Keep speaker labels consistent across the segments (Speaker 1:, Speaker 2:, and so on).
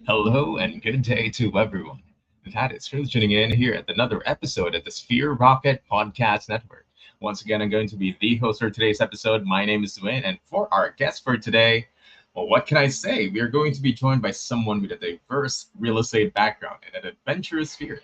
Speaker 1: Hello and good day to everyone. That is really tuning in here at another episode of the Sphere Rocket Podcast Network. Once again, I'm going to be the host for today's episode. My name is Dwayne, and for our guest for today, well, what can I say? We are going to be joined by someone with a diverse real estate background and an adventurous spirit.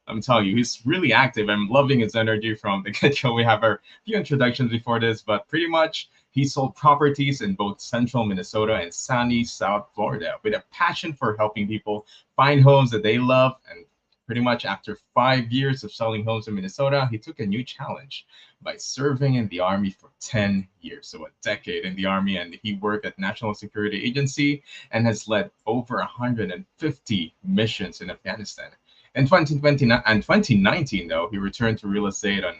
Speaker 1: I'm telling you, he's really active. I'm loving his energy from the get-go. We have our few introductions before this, but pretty much he sold properties in both central Minnesota and sunny South Florida with a passion for helping people find homes that they love. And pretty much after 5 years of selling homes in Minnesota, he took a new challenge by serving in the Army for 10 years, so a decade in the Army. And he worked at National Security Agency and has led over 150 missions in Afghanistan. In 2020 and 2019, though, he returned to real estate on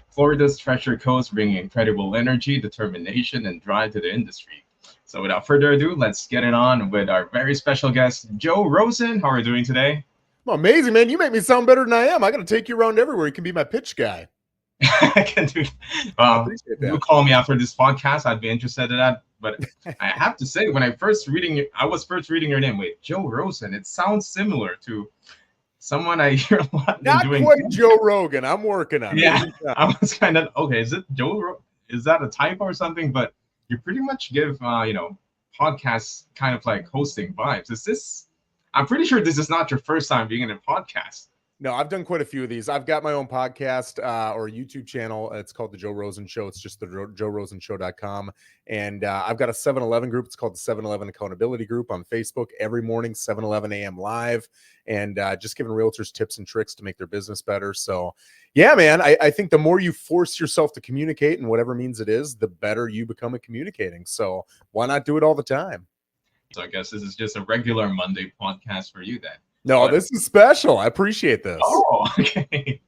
Speaker 1: Florida's Treasure Coast, bringing incredible energy, determination, and drive to the industry. So, without further ado, let's get it on with our very special guest, Joe Rosen. How are you doing today?
Speaker 2: Well, amazing, man. You make me sound better than I am. I got to take you around everywhere. You can be my pitch guy.
Speaker 1: I can do.
Speaker 2: Appreciate that.
Speaker 1: You call me after this podcast. I'd be interested in that. But I have to say, when I was first reading your name. Wait, Joe Rosen. It sounds similar to someone I hear a lot.
Speaker 2: Not
Speaker 1: doing
Speaker 2: quite Joe Rogan. I'm working on it.
Speaker 1: Yeah, I was kind of okay. Is it Joe? Is that a typo or something? But you pretty much give podcasts kind of like hosting vibes. Is this? I'm pretty sure this is not your first time being in a podcast.
Speaker 2: No, I've done quite a few of these. I've got my own podcast or YouTube channel. It's called The Joe Rosen Show. It's just the joerosenshow.com. And I've got a 7-Eleven group. It's called the 7-Eleven Accountability Group on Facebook every morning, 7-11 a.m. live. And just giving realtors tips and tricks to make their business better. So, yeah, man, I think the more you force yourself to communicate in whatever means it is, the better you become at communicating. So why not do it all the time?
Speaker 1: So I guess this is just a regular Monday podcast for you then.
Speaker 2: No, this is special. I appreciate this.
Speaker 1: Oh, okay.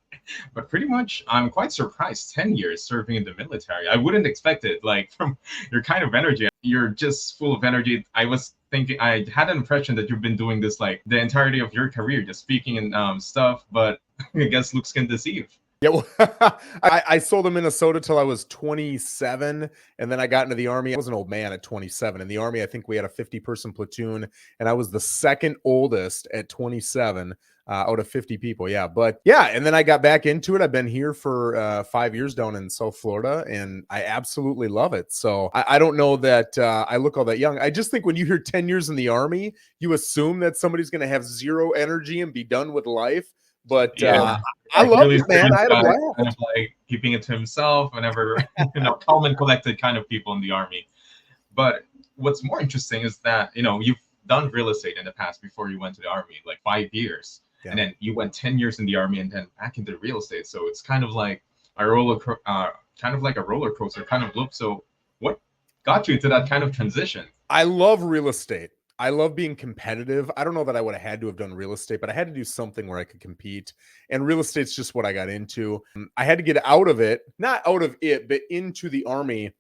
Speaker 1: But pretty much, I'm quite surprised. 10 years serving in the military. I wouldn't expect it. Like from your kind of energy, you're just full of energy. I was thinking, I had an impression that you've been doing this like the entirety of your career, just speaking and stuff. But I guess looks can deceive.
Speaker 2: Yeah, well, I sold in Minnesota till I was 27, and then I got into the Army. I was an old man at 27. In the Army, I think we had a 50-person platoon, and I was the second oldest at 27 out of 50 people. Yeah, but yeah, and then I got back into it. I've been here for 5 years down in South Florida, and I absolutely love it. So I don't know that I look all that young. I just think when you hear 10 years in the Army, you assume that somebody's going to have zero energy and be done with life. But I love
Speaker 1: really
Speaker 2: it, man. I had a blast.
Speaker 1: kind of like keeping it to himself whenever, calm and collected kind of people in the Army. But what's more interesting is that, you've done real estate in the past before you went to the Army, like 5 years.
Speaker 2: Yeah.
Speaker 1: And then you went 10 years in the Army and then back into real estate. So it's kind of like a roller coaster kind of loop. So what got you into that kind of transition?
Speaker 2: I love real estate. I love being competitive. I don't know that I would have had to have done real estate, but I had to do something where I could compete. And real estate's just what I got into. I had to get out of it, not out of it, but into the Army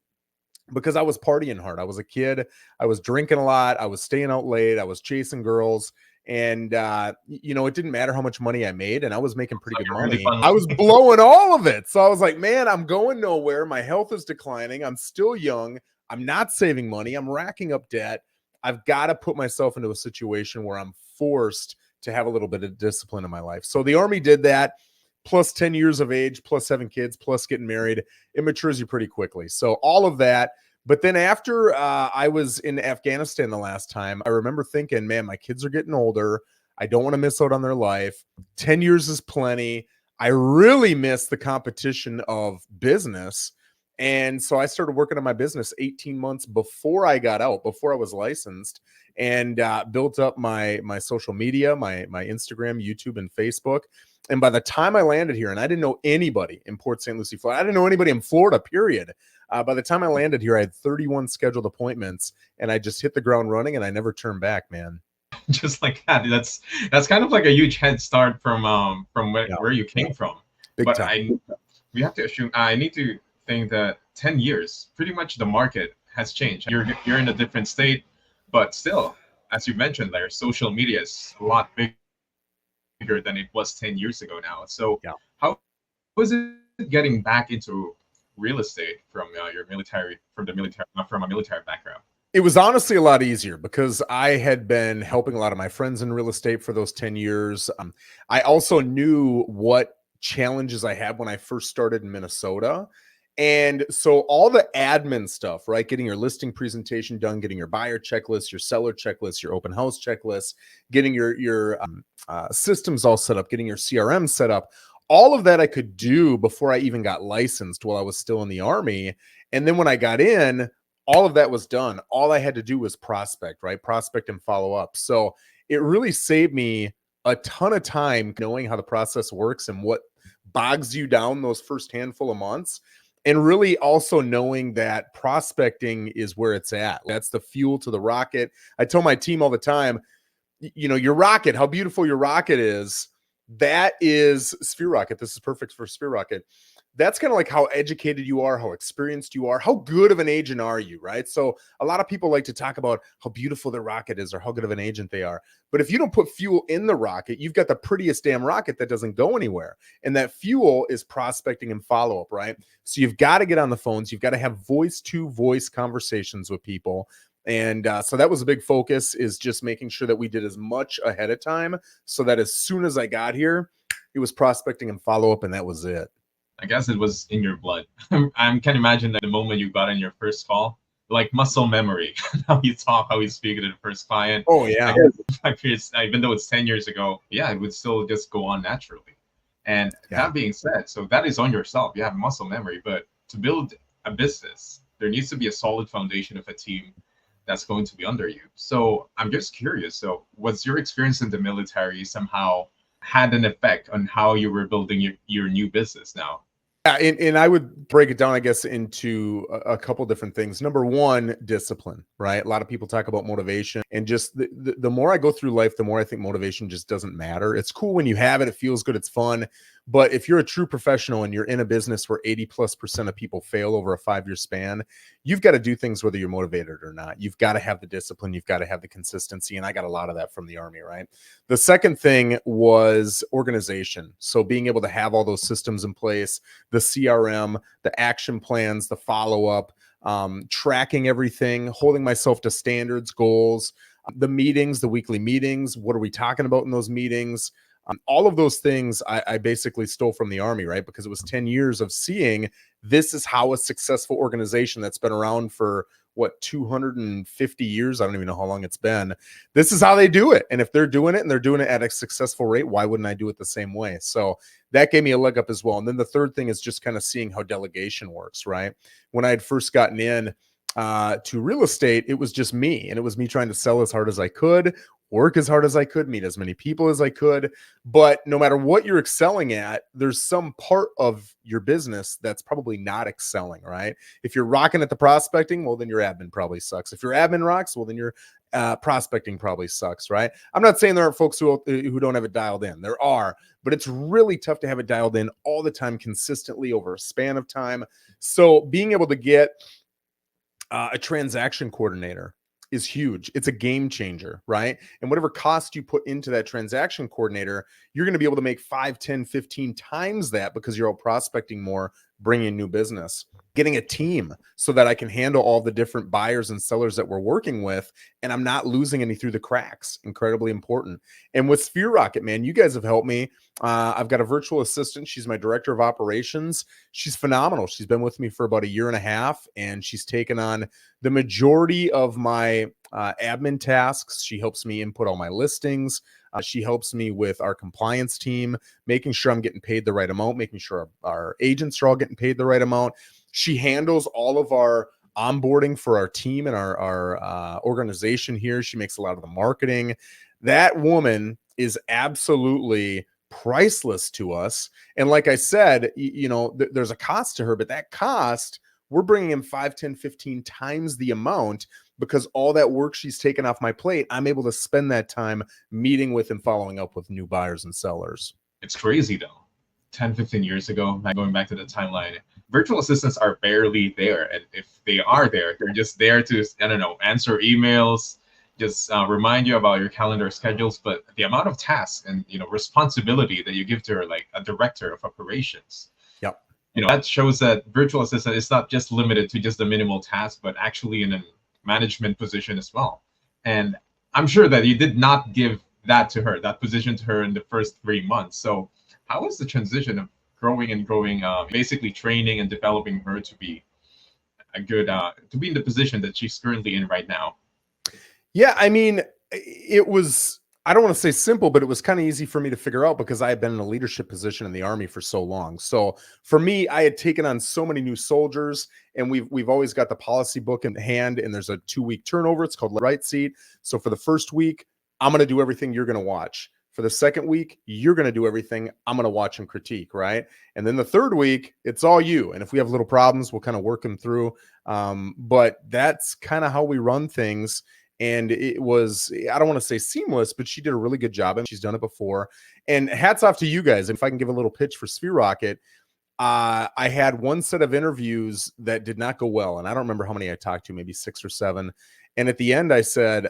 Speaker 2: because I was partying hard. I was a kid. I was drinking a lot. I was staying out late. I was chasing girls. And, it didn't matter how much money I made. And I was making pretty good money. I was blowing all of it. So I was like, man, I'm going nowhere. My health is declining. I'm still young. I'm not saving money. I'm racking up debt. I've got to put myself into a situation where I'm forced to have a little bit of discipline in my life. So the Army did that, plus 10 years of age, plus 7 kids, plus getting married. It matures you pretty quickly. So all of that. But then after I was in Afghanistan the last time, I remember thinking, man, my kids are getting older. I don't want to miss out on their life. 10 years is plenty. I really miss the competition of business. And so I started working on my business 18 months before I got out, before I was licensed, and built up my social media, my Instagram, YouTube, and Facebook. And by the time I landed here, and I didn't know anybody in Port St. Lucie, Florida, I didn't know anybody in Florida, period. By the time I landed here, I had 31 scheduled appointments, and I just hit the ground running, and I never turned back, man.
Speaker 1: Just like that. That's kind of like a huge head start from where you came from.
Speaker 2: Big
Speaker 1: but
Speaker 2: time.
Speaker 1: We have to assume. I need to think that 10 years, pretty much the market has changed. You're in a different state, but still, as you mentioned, there, social media is a lot bigger than it was 10 years ago now. So how was it getting back into real estate from a military background?
Speaker 2: It was honestly a lot easier because I had been helping a lot of my friends in real estate for those 10 years. I also knew what challenges I had when I first started in Minnesota. And so all the admin stuff, right? Getting your listing presentation done, getting your buyer checklist, your seller checklist, your open house checklist, getting your systems all set up, getting your CRM set up. All of that I could do before I even got licensed while I was still in the Army. And then when I got in, all of that was done. All I had to do was prospect, right? Prospect and follow up. So it really saved me a ton of time knowing how the process works and what bogs you down those first handful of months. And really also knowing that prospecting is where it's at. That's the fuel to the rocket. I tell my team all the time, you know, your rocket, how beautiful your rocket is, that is Sphere Rocket. This is perfect for Sphere Rocket. That's kind of like how educated you are, how experienced you are, how good of an agent are you, right? So a lot of people like to talk about how beautiful their rocket is or how good of an agent they are. But if you don't put fuel in the rocket, you've got the prettiest damn rocket that doesn't go anywhere. And that fuel is prospecting and follow-up, right? So you've got to get on the phones. You've got to have voice-to-voice conversations with people. And so that was a big focus, is just making sure that we did as much ahead of time so that as soon as I got here, it was prospecting and follow-up, and that was it.
Speaker 1: I guess it was in your blood. I can imagine that the moment you got in your first call, like muscle memory, how you talk, how you speak to the first client.
Speaker 2: Oh, yeah.
Speaker 1: I guess, even though it's 10 years ago, yeah, it would still just go on naturally. And that being said, so that is on yourself. You have muscle memory, but to build a business, there needs to be a solid foundation of a team that's going to be under you. So I'm just curious. So was your experience in the military somehow had an effect on how you were building your new business now?
Speaker 2: Yeah, and I would break it down, I guess, into a couple different things. Number one, discipline, right? A lot of people talk about motivation, and just the more I go through life, the more I think motivation just doesn't matter. It's cool when you have it, it feels good, it's fun. But if you're a true professional and you're in a business where 80+% of people fail over a 5-year span, you've got to do things whether you're motivated or not. You've got to have the discipline. You've got to have the consistency. And I got a lot of that from the Army, right? The second thing was organization. So being able to have all those systems in place, the CRM, the action plans, the follow-up, tracking everything, holding myself to standards, goals, the meetings, the weekly meetings. What are we talking about in those meetings? All of those things I basically stole from the Army, right? Because it was 10 years of seeing this is how a successful organization that's been around for 250 years. I don't even know how long it's been. This is how they do it. And if they're doing it and they're doing it at a successful rate, why wouldn't I do it the same way? So that gave me a leg up as well. And then the third thing is just kind of seeing how delegation works, right? When I had first gotten in to real estate, it was just me. And it was me trying to sell as hard as I could, work as hard as I could, meet as many people as I could. But no matter what you're excelling at, there's some part of your business that's probably not excelling, right? If you're rocking at the prospecting, well, then your admin probably sucks. If your admin rocks, well, then your prospecting probably sucks, right? I'm not saying there aren't folks who don't have it dialed in. There are, but it's really tough to have it dialed in all the time, consistently over a span of time. So being able to get a transaction coordinator is huge. It's a game changer, right? And whatever cost you put into that transaction coordinator, you're going to be able to make 5, 10, 15 times that because you're out prospecting more, bringing new business. Getting a team so that I can handle all the different buyers and sellers that we're working with, and I'm not losing any through the cracks. Incredibly important. And with Sphere Rocket, man, you guys have helped me. I've got a virtual assistant. She's my director of operations. She's phenomenal. She's been with me for about 1.5 years, and she's taken on the majority of my admin tasks. She helps me input all my listings. She helps me with our compliance team, making sure I'm getting paid the right amount, making sure our agents are all getting paid the right amount. She handles all of our onboarding for our team and our organization here. She makes a lot of the marketing. That woman is absolutely priceless to us. And like I said, there's a cost to her, but that cost, we're bringing in 5, 10, 15 times the amount because all that work she's taken off my plate, I'm able to spend that time meeting with and following up with new buyers and sellers.
Speaker 1: It's crazy though. 10, 15 years ago, going back to the timeline, virtual assistants are barely there. And if they are there, they're just there to, I don't know, answer emails, just remind you about your calendar schedules. But the amount of tasks and, responsibility that you give to her, like a director of operations, that shows that virtual assistant is not just limited to just the minimal task, but actually in an management position as well. And I'm sure that you did not give that position to her in the first 3 months. So how was the transition of growing and growing, basically training and developing her to be a good, to be in the position that she's currently in right now?
Speaker 2: Yeah, I mean, it was, I don't want to say simple, but it was kind of easy for me to figure out because I had been in a leadership position in the Army for so long. So for me, I had taken on so many new soldiers, and we've always got the policy book in hand, and there's a 2-week turnover. It's called right seat. So for the first week, I'm going to do everything you're going to watch. For the second week, you're going to do everything I'm going to watch and critique, right? And then the third week, it's all you. And if we have little problems, we'll kind of work them through. But that's kind of how we run things. And it was, I don't want to say seamless, but she did a really good job, and she's done it before. And hats off to you guys. If I can give a little pitch for Sphere Rocket, I had one set of interviews that did not go well. And I don't remember how many I talked to, maybe 6 or 7. And at the end, I said,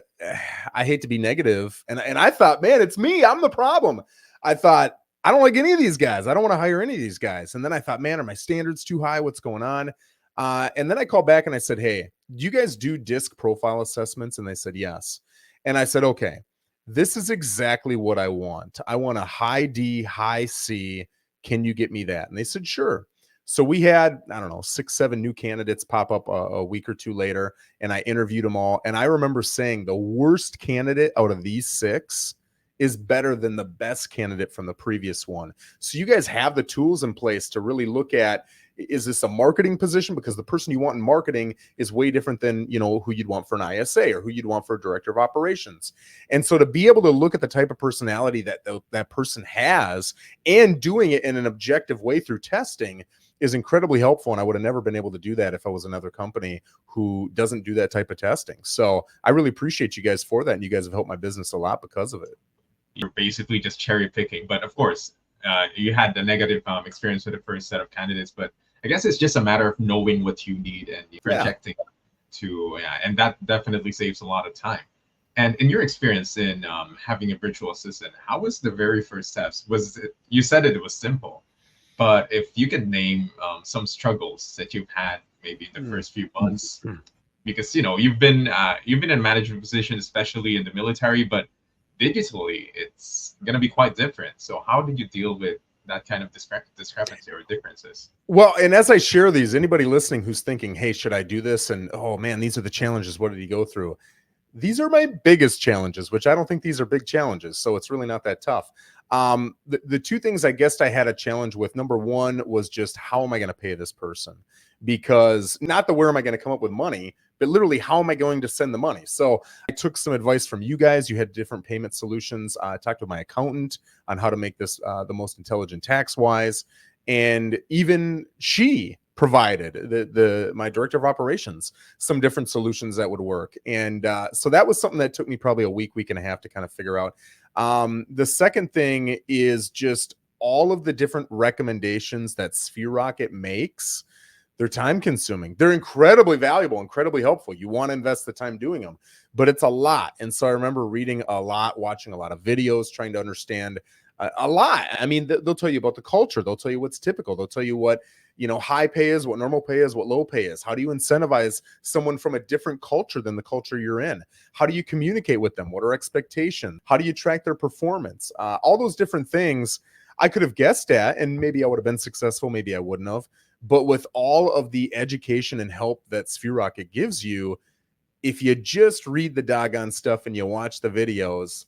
Speaker 2: I hate to be negative. And I thought, man, it's me. I'm the problem. I thought, I don't like any of these guys. I don't want to hire any of these guys. And then I thought, man, are my standards too high? What's going on? And then I called back and I said, hey, do you guys do DISC profile assessments? And they said, yes. And I said, okay, this is exactly what I want. I want a high D, high C. Can you get me that? And they said, sure. So we had, I don't know, 6, 7 new candidates pop up a week or two later, and I interviewed them all. And I remember saying the worst candidate out of these 6 is better than the best candidate from the previous one. So you guys have the tools in place to really look at, is this a marketing position? Because the person you want in marketing is way different than, you know, who you'd want for an ISA or who you'd want for a director of operations. And so to be able to look at the type of personality that that person has and doing it in an objective way through testing is incredibly helpful. And I would have never been able to do that if I was another company who doesn't do that type of testing. So I really appreciate you guys for that. And you guys have helped my business a lot because of it.
Speaker 1: You're basically just cherry picking, but of course, you had the negative experience with the first set of candidates, but I guess it's just a matter of knowing what you need and projecting to, and that definitely saves a lot of time. And in your experience in having a virtual assistant, how was the very first steps? Was it, you said it was simple, but if you could name some struggles that you've had maybe in the first few months, because you know you've been in management position, especially in the military, but digitally it's going to be quite different. So how did you deal with that kind of discrepancy or differences?
Speaker 2: Well, and as I share these, anybody listening who's thinking, hey, should I do this? And oh man, these are the challenges. What did he go through? These are my biggest challenges, which I don't think these are big challenges. So it's really not that tough. The 2 things I guess I had a challenge with, number one was just, how am I going to pay this person? Because not the where am I going to come up with money, but literally how am I going to send the money? So I took some advice from you guys. You had different payment solutions. I talked with my accountant on how to make this the most intelligent tax wise. And even she provided my director of operations some different solutions that would work. And so that was something that took me probably a week and a half to kind of figure out. The second thing is just all of the different recommendations that Sphere Rocket makes. They're time consuming. They're incredibly valuable, incredibly helpful. You want to invest the time doing them, but it's a lot. And so I remember reading a lot, watching a lot of videos, trying to understand a lot. I mean, they'll tell you about the culture. They'll tell you what's typical. They'll tell you what, you know, high pay is, what normal pay is, what low pay is. How do you incentivize someone from a different culture than the culture you're in? How do you communicate with them? What are expectations? How do you track their performance? All those different things I could have guessed at, and maybe I would have been successful. Maybe I wouldn't have. But with all of the education and help that Sphere Rocket gives you, if you just read the doggone stuff and you watch the videos,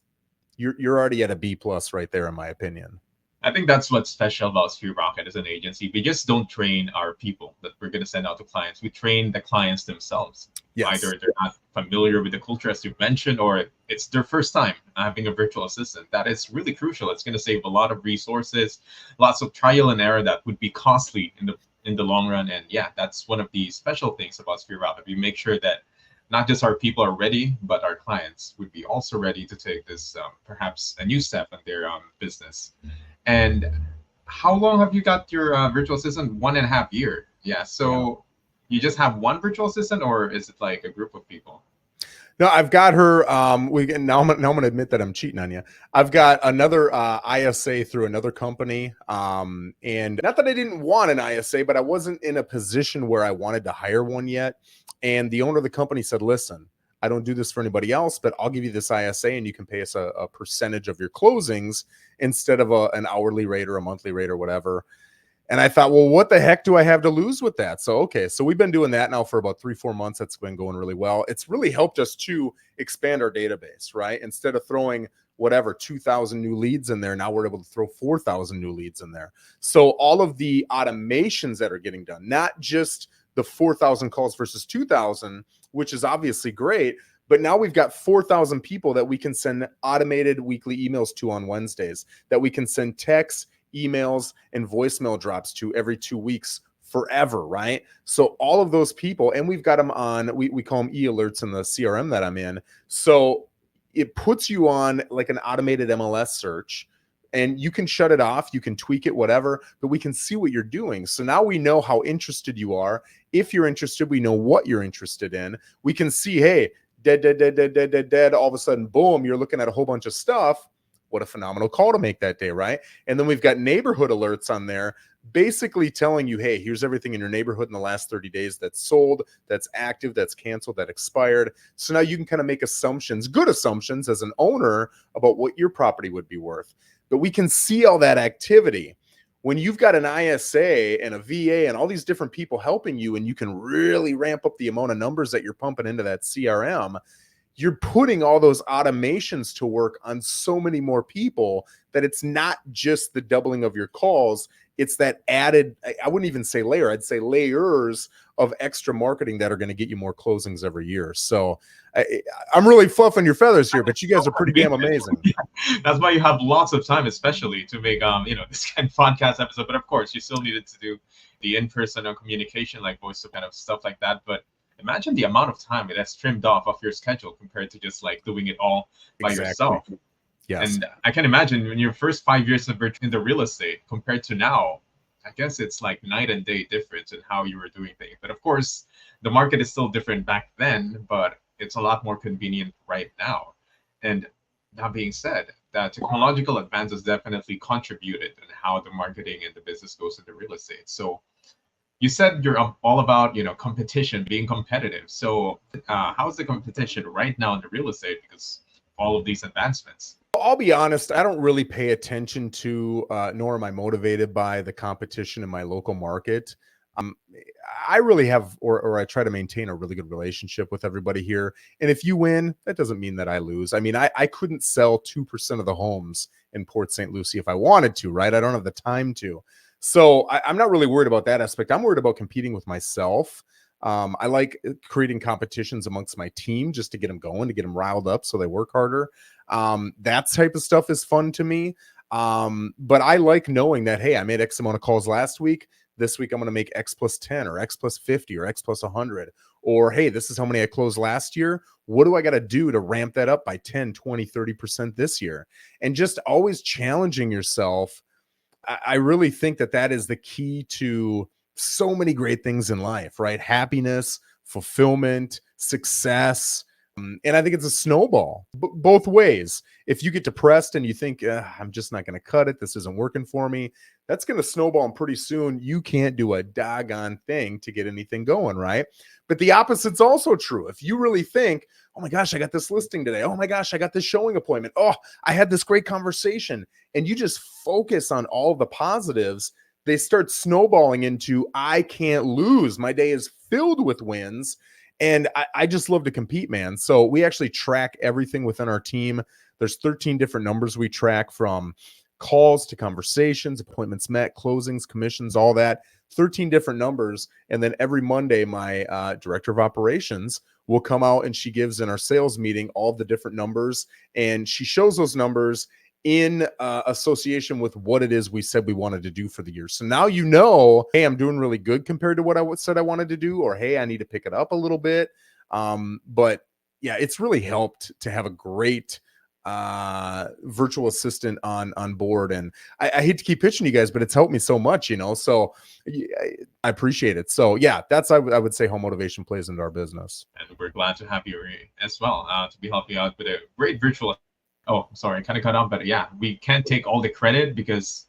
Speaker 2: you're already at a B+ right there, in my opinion.
Speaker 1: I think that's what's special about Sphere Rocket as an agency. We just don't train our people that we're going to send out to clients. We train the clients themselves.
Speaker 2: Yes.
Speaker 1: Either they're not familiar with the culture, as you mentioned, or it's their first time having a virtual assistant. That is really crucial. It's going to save a lot of resources, lots of trial and error that would be costly in the long run. And yeah, that's one of the special things about Sphere Rocket. We make sure that not just our people are ready, but our clients would be also ready to take this perhaps a new step in their business. And how long have you got your virtual assistant? 1.5 years. Yeah. So you just have one virtual assistant, or is it like a group of people?
Speaker 2: No, I've got her. I'm going to admit that I'm cheating on you. I've got another ISA through another company. And not that I didn't want an ISA, but I wasn't in a position where I wanted to hire one yet. And the owner of the company said, listen, I don't do this for anybody else, but I'll give you this ISA and you can pay us a percentage of your closings instead of an hourly rate or a monthly rate or whatever. And I thought, well, what the heck do I have to lose with that? So, okay. So we've been doing that now for about 3-4 months. That's been going really well. It's really helped us to expand our database, right? Instead of throwing 2,000 new leads in there, now we're able to throw 4,000 new leads in there. So all of the automations that are getting done, not just the 4,000 calls versus 2,000, which is obviously great, but now we've got 4,000 people that we can send automated weekly emails to on Wednesdays, that we can send texts, emails, and voicemail drops to every 2 weeks forever, right? So all of those people, and we've got them on, we call them e-alerts in the CRM that I'm in. So it puts you on like an automated MLS search, and you can shut it off, you can tweak it, whatever, but we can see what you're doing. So now we know how interested you are. If you're interested, we know what you're interested in. We can see, hey, dead. All of a sudden, boom, you're looking at a whole bunch of stuff. What a phenomenal call to make that day, right? And then we've got neighborhood alerts on there, basically telling you, hey, here's everything in your neighborhood in the last 30 days that's sold, that's active, that's canceled, that expired. So now you can kind of make assumptions, good assumptions as an owner about what your property would be worth. But we can see all that activity. When you've got an ISA and a VA and all these different people helping you, and you can really ramp up the amount of numbers that you're pumping into that CRM, you're putting all those automations to work on so many more people that it's not just the doubling of your calls. It's that added, I wouldn't even say layer, I'd say layers of extra marketing that are going to get you more closings every year. So I'm really fluffing your feathers here, but you guys are pretty damn amazing.
Speaker 1: That's why you have lots of time, especially to make this kind of podcast episode. But of course, you still needed to do the in-person communication, like voice to kind of stuff like that. But imagine the amount of time it has trimmed off of your schedule compared to just like doing it all by yourself.
Speaker 2: Yes.
Speaker 1: And I can imagine when your first 5 years in the real estate compared to now, I guess it's like night and day difference in how you were doing things. But of course, the market is still different back then, but it's a lot more convenient right now. And that being said, that technological advances definitely contributed in how the marketing and the business goes into real estate. So you said you're all about, competition, being competitive. So how is the competition right now in the real estate because of all of these advancements?
Speaker 2: I'll be honest, I don't really pay attention to, nor am I motivated by the competition in my local market. I really have, or I try to maintain a really good relationship with everybody here. And if you win, that doesn't mean that I lose. I mean, I couldn't sell 2% of the homes in Port St. Lucie if I wanted to, right? I don't have the time to. So I'm not really worried about that aspect. I'm worried about competing with myself. I like creating competitions amongst my team just to get them going, to get them riled up so they work harder. That type of stuff is fun to me. But I like knowing that, hey, I made X amount of calls last week. This week I'm going to make X plus 10 or X plus 50 or X plus 100. Or, hey, this is how many I closed last year. What do I got to do to ramp that up by 10, 20, 30% this year? And just always challenging yourself. I really think that is the key to so many great things in life, right? Happiness, fulfillment, success. And I think it's a snowball both ways. If you get depressed and you think, I'm just not going to cut it, this isn't working for me, that's going to snowball. And pretty soon you can't do a doggone thing to get anything going, right? But the opposite's also true. If you really think, oh my gosh, I got this listing today. Oh my gosh, I got this showing appointment. Oh, I had this great conversation. And you just focus on all the positives, they start snowballing into, I can't lose. My day is filled with wins. And I just love to compete, man. So we actually track everything within our team. There's 13 different numbers we track, from calls to conversations, appointments met, closings, commissions, all that. 13 different numbers. And then every Monday, my director of operations will come out and she gives in our sales meeting all the different numbers. And she shows those numbers in association with what it is we said we wanted to do for the year. So now you know, hey, I'm doing really good compared to what I said I wanted to do, or hey, I need to pick it up a little bit. But yeah, it's really helped to have a great virtual assistant on board. And I hate to keep pitching you guys, but it's helped me so much, so I appreciate it. So yeah, that's, I would say how motivation plays into our business.
Speaker 1: And we're glad to have you as well, to be helping out with a great virtual. Oh, sorry, I kind of cut off, but yeah, we can't take all the credit because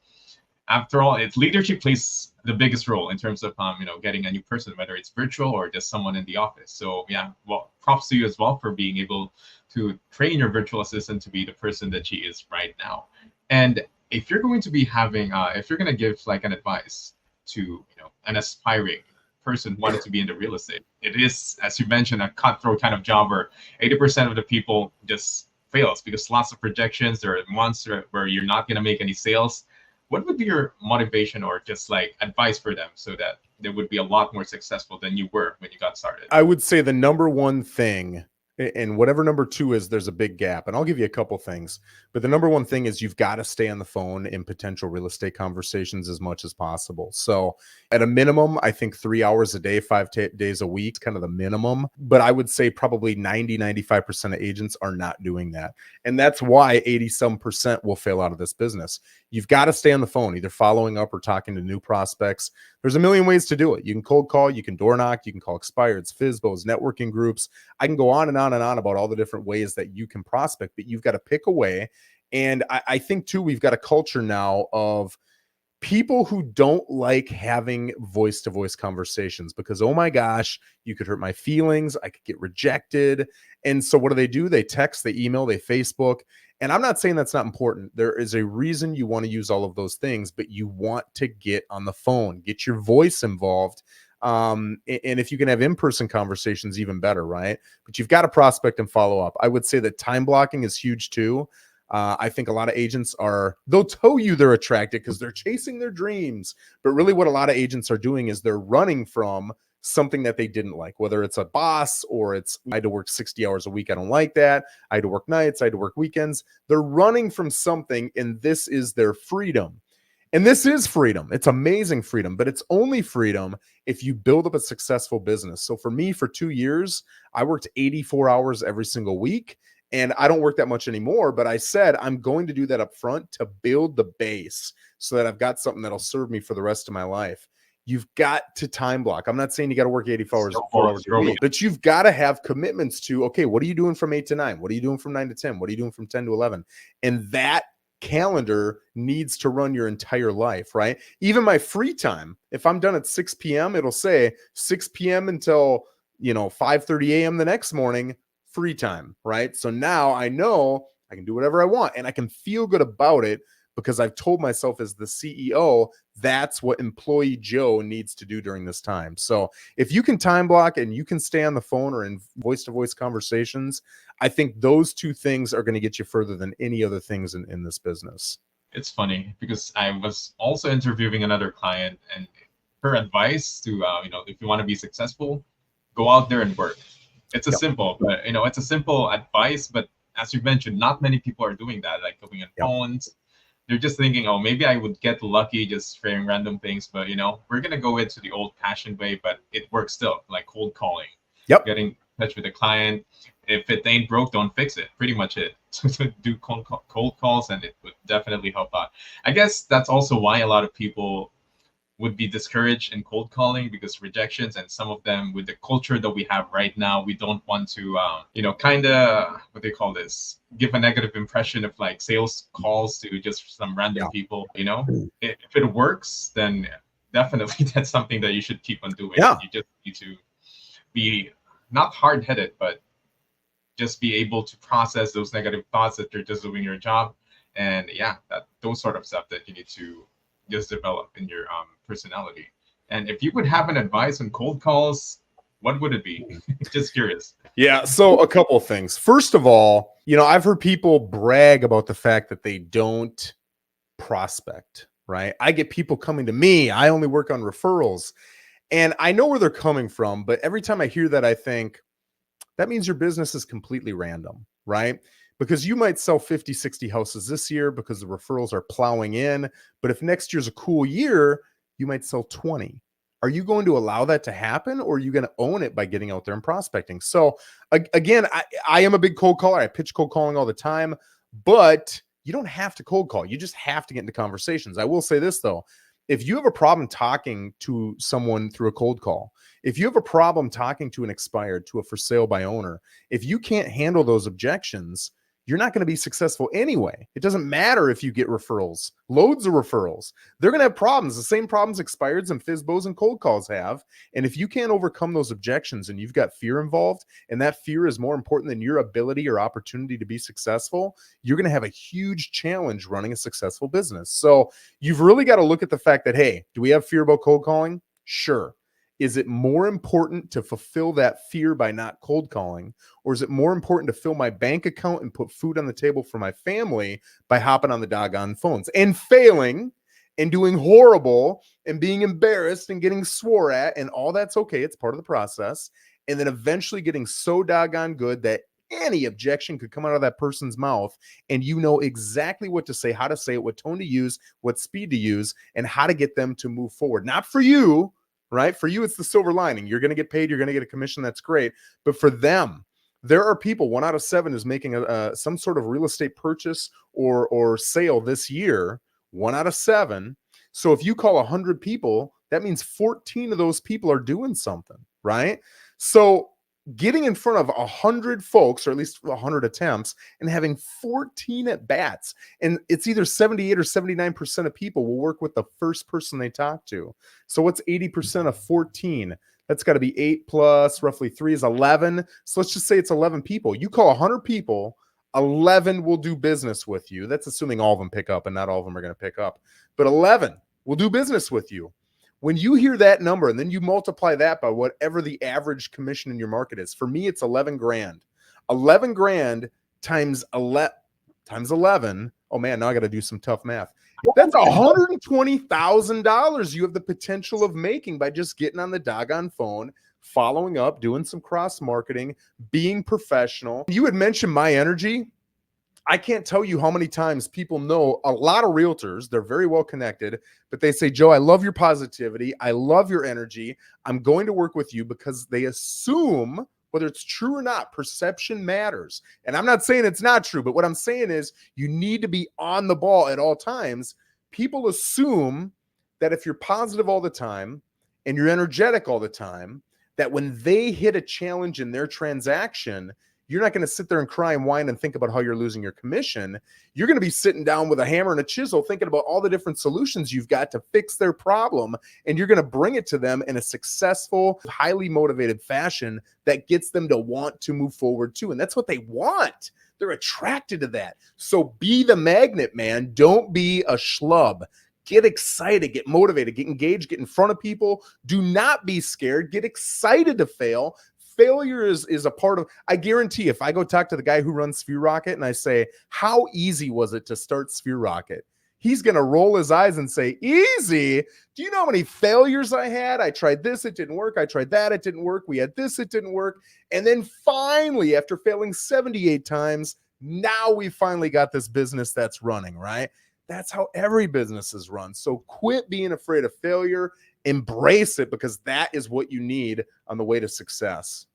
Speaker 1: after all, leadership plays the biggest role in terms of getting a new person, whether it's virtual or just someone in the office. So yeah, well, props to you as well for being able to train your virtual assistant to be the person that she is right now. And if you're going to be having, if you're going to give like an advice to an aspiring person wanting to be in the real estate, it is, as you mentioned, a cutthroat kind of job where 80% of the people just fails because lots of projections. There are months where you're not going to make any sales. What would be your motivation or just like advice for them so that they would be a lot more successful than you were when you got started?
Speaker 2: I would say the number one thing, and whatever number two is, there's a big gap. And I'll give you a couple things. But the number one thing is you've got to stay on the phone in potential real estate conversations as much as possible. So at a minimum, I think 3 hours a day, 5 days a week, kind of the minimum. But I would say probably 95% of agents are not doing that. And that's why 80% will fail out of this business. You've got to stay on the phone, either following up or talking to new prospects. There's a million ways to do it. You can cold call, you can door knock, you can call expireds, FSBOs, networking groups. I can go on and on and on about all the different ways that you can prospect, but you've got to pick a way. And I think too, we've got a culture now of people who don't like having voice-to-voice conversations because, oh my gosh, you could hurt my feelings. I could get rejected. And so what do? They text, they email, they Facebook. And I'm not saying that's not important. There is a reason you want to use all of those things, but you want to get on the phone, get your voice involved. And if you can have in-person conversations, even better, right? But you've got to prospect and follow up. I would say that time blocking is huge too. I think a lot of agents they'll tell you they're attracted because they're chasing their dreams. But really what a lot of agents are doing is they're running from something that they didn't like, whether it's a boss or it's, I had to work 60 hours a week. I don't like that. I had to work nights. I had to work weekends. They're running from something, and this is their freedom. And this is freedom. It's amazing freedom, but it's only freedom if you build up a successful business. So for me, for 2 years, I worked 84 hours every single week. And I don't work that much anymore, but I said I'm going to do that up front to build the base so that I've got something that'll serve me for the rest of my life. You've got to time block. I'm not saying you got to work 84 hours a week, but you've got to have commitments to, okay, what are you doing from 8 to 9? What are you doing from 9 to 10? What are you doing from 10 to 11? And that calendar needs to run your entire life, right? Even my free time, if I'm done at 6 p.m., it'll say 6 p.m. until 5:30 a.m. the next morning, free time, right? So now I know I can do whatever I want and I can feel good about it because I've told myself as the CEO, that's what employee Joe needs to do during this time. So if you can time block and you can stay on the phone or in voice-to-voice conversations, I think those two things are going to get you further than any other things in this business.
Speaker 1: It's funny because I was also interviewing another client, and her advice to, if you want to be successful, go out there and work. It's a simple, but it's a simple advice. But as you mentioned, not many people are doing that, like going on phones. They're just thinking, oh, maybe I would get lucky just sharing random things. But we're gonna go into the old-fashioned way, but it works still, like cold calling. Getting in touch with the client. If it ain't broke, don't fix it. Pretty much it. To do cold calls, and it would definitely help out. I guess that's also why a lot of people would be discouraged in cold calling, because rejections, and some of them with the culture that we have right now, we don't want to kind of, what they call this, give a negative impression of like sales calls to just some random people. If it works, then definitely that's something that you should keep on doing. You just need to be not hard-headed, but just be able to process those negative thoughts that you're just doing your job, and those sort of stuff that you need to just develop in your personality. And if you would have an advice on cold calls, what would it be? Just curious.
Speaker 2: Yeah. So a couple of things. First of all, I've heard people brag about the fact that they don't prospect, right? I get people coming to me. I only work on referrals. And I know where they're coming from, but every time I hear that, I think that means your business is completely random, right? Because you might sell 50, 60 houses this year because the referrals are plowing in. But if next year's a cool year, you might sell 20. Are you going to allow that to happen, or are you going to own it by getting out there and prospecting? So again, I am a big cold caller. I pitch cold calling all the time, but you don't have to cold call. You just have to get into conversations. I will say this though. If you have a problem talking to someone through a cold call, if you have a problem talking to an expired, to a for sale by owner, if you can't handle those objections, you're not going to be successful anyway. It doesn't matter if you get referrals, loads of referrals. They're going to have problems, the same problems expireds and FSBOs and cold calls have. And if you can't overcome those objections and you've got fear involved, and that fear is more important than your ability or opportunity to be successful, you're going to have a huge challenge running a successful business. So you've really got to look at the fact that, hey, do we have fear about cold calling? Sure. Is it more important to fulfill that fear by not cold calling? Or is it more important to fill my bank account and put food on the table for my family by hopping on the doggone phones and failing and doing horrible and being embarrassed and getting swore at, and all that's okay. It's part of the process. And then eventually getting so doggone good that any objection could come out of that person's mouth and you know exactly what to say, how to say it, what tone to use, what speed to use, and how to get them to move forward. Not for you, right? For you, it's the silver lining. You're going to get paid. You're going to get a commission. That's great. But for them, there are people, 1 out of 7 is making some sort of real estate purchase or sale this year, 1 out of 7. So if you call 100 people, that means 14 of those people are doing something, right? So getting in front of 100 folks, or at least 100 attempts, and having 14 at bats, and it's either 78 or 79% of people will work with the first person they talk to. So what's 80% of 14? That's got to be 8 plus roughly 3 is 11. So let's just say it's 11 people. You call 100 people, 11 will do business with you. That's assuming all of them pick up, and not all of them are going to pick up, but 11 will do business with you. When you hear that number and then you multiply that by whatever the average commission in your market is, for me, it's 11 grand. 11 grand times 11. Oh man, now I got to do some tough math. That's $120,000 you have the potential of making by just getting on the doggone phone, following up, doing some cross marketing, being professional. You had mentioned My Energy. I can't tell you how many times people know a lot of realtors. They're very well connected, but they say, Joe, I love your positivity. I love your energy. I'm going to work with you, because they assume, whether it's true or not, perception matters. And I'm not saying it's not true, but what I'm saying is you need to be on the ball at all times. People assume that if you're positive all the time and you're energetic all the time, that when they hit a challenge in their transaction, you're not going to sit there and cry and whine and think about how you're losing your commission. You're going to be sitting down with a hammer and a chisel thinking about all the different solutions you've got to fix their problem. And you're going to bring it to them in a successful, highly motivated fashion that gets them to want to move forward too. And that's what they want. They're attracted to that. So be the magnet, man. Don't be a schlub. Get excited, get motivated, get engaged, get in front of people. Do not be scared. Get excited to fail. Failure is a part of, I guarantee if I go talk to the guy who runs Sphere Rocket and I say, how easy was it to start Sphere Rocket? He's going to roll his eyes and say, easy? Do you know how many failures I had? I tried this, it didn't work. I tried that, it didn't work. We had this, it didn't work. And then finally, after failing 78 times, now we finally got this business that's running, right? That's how every business is run. So quit being afraid of failure. Embrace it, because that is what you need on the way to success.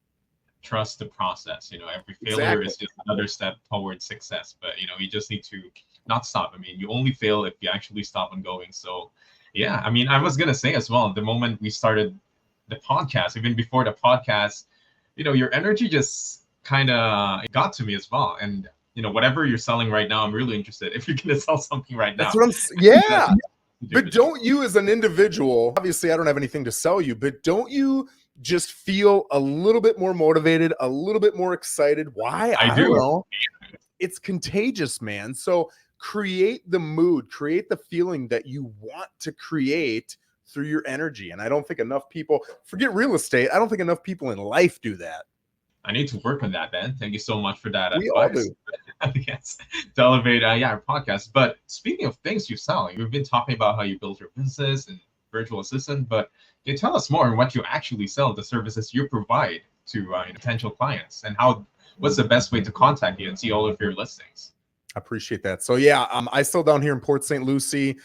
Speaker 1: Trust the process. Every failure is just another step towards success. But you just need to not stop. I mean, you only fail if you actually stop on going. So yeah, I mean, I was gonna say as well, the moment we started the podcast, even before the podcast, your energy just kind of got to me as well. And whatever you're selling right now, I'm really interested if you're gonna sell something right now.
Speaker 2: That's what yeah. But don't you as an individual, obviously I don't have anything to sell you, but don't you just feel a little bit more motivated, a little bit more excited? Why? I don't know. It's contagious, man. So create the mood, create the feeling that you want to create through your energy. And I don't think enough people, forget real estate, I don't think enough people in life do that.
Speaker 1: I need to work on that, Ben. Thank you so much for that
Speaker 2: we
Speaker 1: advice.
Speaker 2: All do.
Speaker 1: Yes, to elevate our podcast. But speaking of things you sell, you've been talking about how you build your business and virtual assistant, but can you tell us more on what you actually sell, the services you provide to potential clients, and what's the best way to contact you and see all of your listings?
Speaker 2: I appreciate that. So yeah, I sell down here in Port St. Lucie.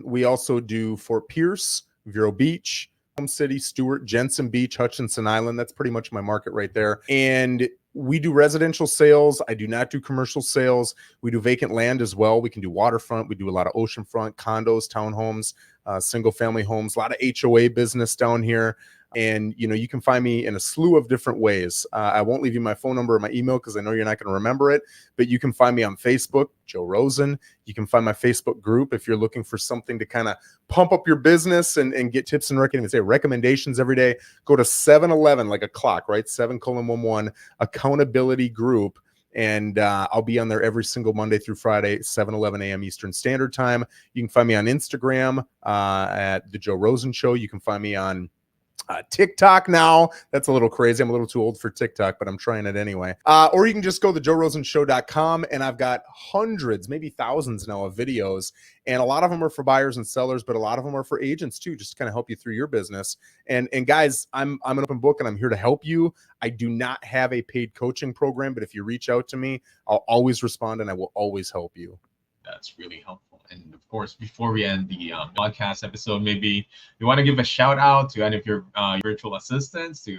Speaker 2: We also do Fort Pierce, Vero Beach, Home City, Stewart, Jensen Beach, Hutchinson Island. That's pretty much my market right there. And we do residential sales. I do not do commercial sales. We do vacant land as well. We can do waterfront. We do a lot of oceanfront, condos, townhomes, single family homes, a lot of HOA business down here. And, you can find me in a slew of different ways. I won't leave you my phone number or my email because I know you're not going to remember it, but you can find me on Facebook, Joe Rosen. You can find my Facebook group if you're looking for something to kind of pump up your business and get tips and recommendations every day. Go to 711, like a clock, right? 7:11 accountability group. And I'll be on there every single Monday through Friday, 7:11 a.m. Eastern Standard Time. You can find me on Instagram at The Joe Rosen Show. You can find me on TikTok now. That's a little crazy. I'm a little too old for TikTok, but I'm trying it anyway. Or you can just go to joerosenshow.com, and I've got hundreds, maybe thousands now of videos, and a lot of them are for buyers and sellers, but a lot of them are for agents too, just to kind of help you through your business. And guys, I'm an open book, and I'm here to help you. I do not have a paid coaching program, but if you reach out to me, I'll always respond, and I will always help you.
Speaker 1: That's really helpful. And of course, before we end the podcast episode, maybe you want to give a shout out to any of your virtual assistants to,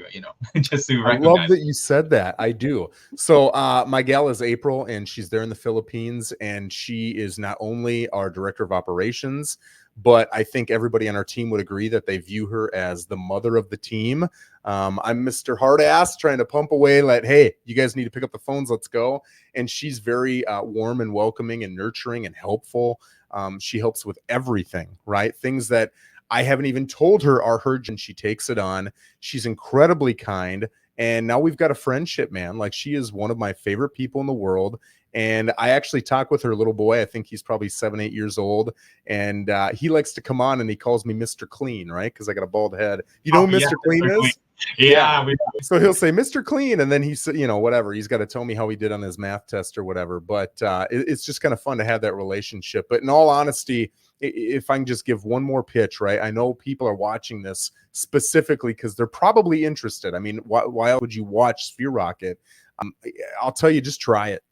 Speaker 1: just to recognize.
Speaker 2: I love that you said that. I do. So my gal is April, and she's there in the Philippines, and she is not only our director of operations, but I think everybody on our team would agree that they view her as the mother of the team. I'm Mr. Hard-Ass trying to pump away, hey, you guys need to pick up the phones, let's go. And she's very warm and welcoming and nurturing and helpful. She helps with everything, right? Things that I haven't even told her are hers, and she takes it on. She's incredibly kind. And now we've got a friendship, man. She is one of my favorite people in the world. And I actually talk with her little boy. I think he's probably 7, 8 years old. And he likes to come on and he calls me Mr. Clean, right? Because I got a bald head. You know who Mr. Clean
Speaker 1: Mr.
Speaker 2: is?
Speaker 1: Clean. Yeah.
Speaker 2: So he'll say Mr. Clean, and then he said, whatever. He's got to tell me how he did on his math test or whatever. But it's just kind of fun to have that relationship. But in all honesty, if I can just give one more pitch, right? I know people are watching this specifically because they're probably interested. I mean, why would you watch Sphere Rocket? I'll tell you, just try it.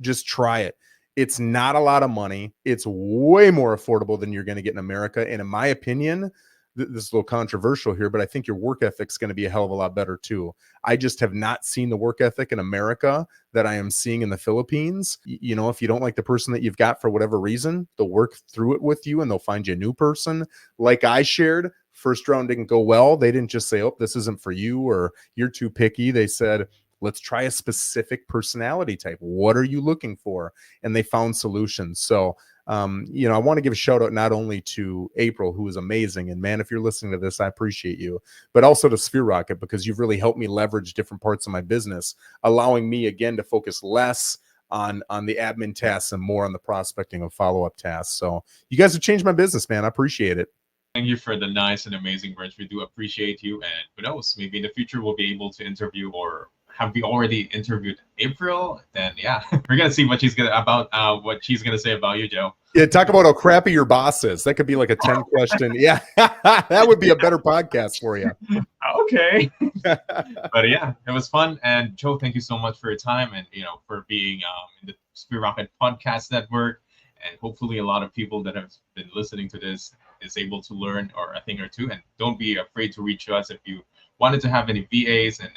Speaker 2: Just try it. It's not a lot of money. It's way more affordable than you're going to get in America. And in my opinion, this is a little controversial here, but I think your work ethic's going to be a hell of a lot better too. I just have not seen the work ethic in America that I am seeing in the Philippines. If you don't like the person that you've got for whatever reason, they'll work through it with you and they'll find you a new person. Like I shared, first round didn't go well. They didn't just say, oh, this isn't for you or you're too picky. They said, let's try a specific personality type. What are you looking for? And they found solutions. So, I want to give a shout out not only to April, who is amazing. And man, if you're listening to this, I appreciate you, but also to Sphere Rocket, because you've really helped me leverage different parts of my business, allowing me again to focus less on the admin tasks and more on the prospecting of follow-up tasks. So you guys have changed my business, man. I appreciate it.
Speaker 1: Thank you for the nice and amazing words. We do appreciate you. And who knows, maybe in the future we'll be able to interview, or have we already interviewed April? Then yeah, we're gonna see what she's gonna say about you, Joe.
Speaker 2: Yeah, talk about how crappy your boss is. That could be like a 10 question. Yeah, that would be a better podcast for you.
Speaker 1: Okay. But yeah, it was fun. And Joe, thank you so much for your time and for being in the Sphere Rocket Podcast Network. And hopefully a lot of people that have been listening to this is able to learn or a thing or two. And don't be afraid to reach us if you wanted to have any VAs, and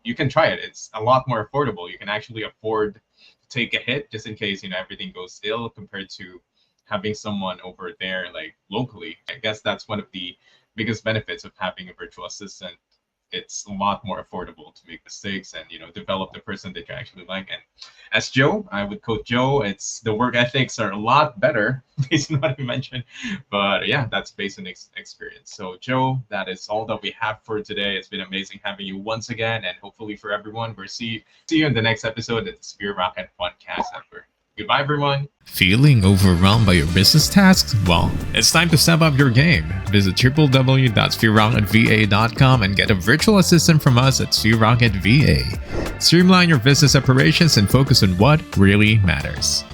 Speaker 1: you can try it. It's a lot more affordable. You can actually afford to take a hit just in case everything goes ill, compared to having someone over there locally. I guess that's one of the biggest benefits of having a virtual assistant. It's a lot more affordable to make mistakes and develop the person that you actually like. And as Joe, I would quote Joe, it's the work ethics are a lot better based on what you mentioned. But yeah, that's based on experience. So Joe, that is all that we have for today. It's been amazing having you once again, and hopefully for everyone, we'll see you in the next episode of the Sphere Rocket Podcast Network. Goodbye, everyone.
Speaker 3: Feeling overwhelmed by your business tasks? Well, it's time to step up your game. Visit www.spherocketva.com and get a virtual assistant from us at Sphere Rocket VA. Streamline your business operations and focus on what really matters.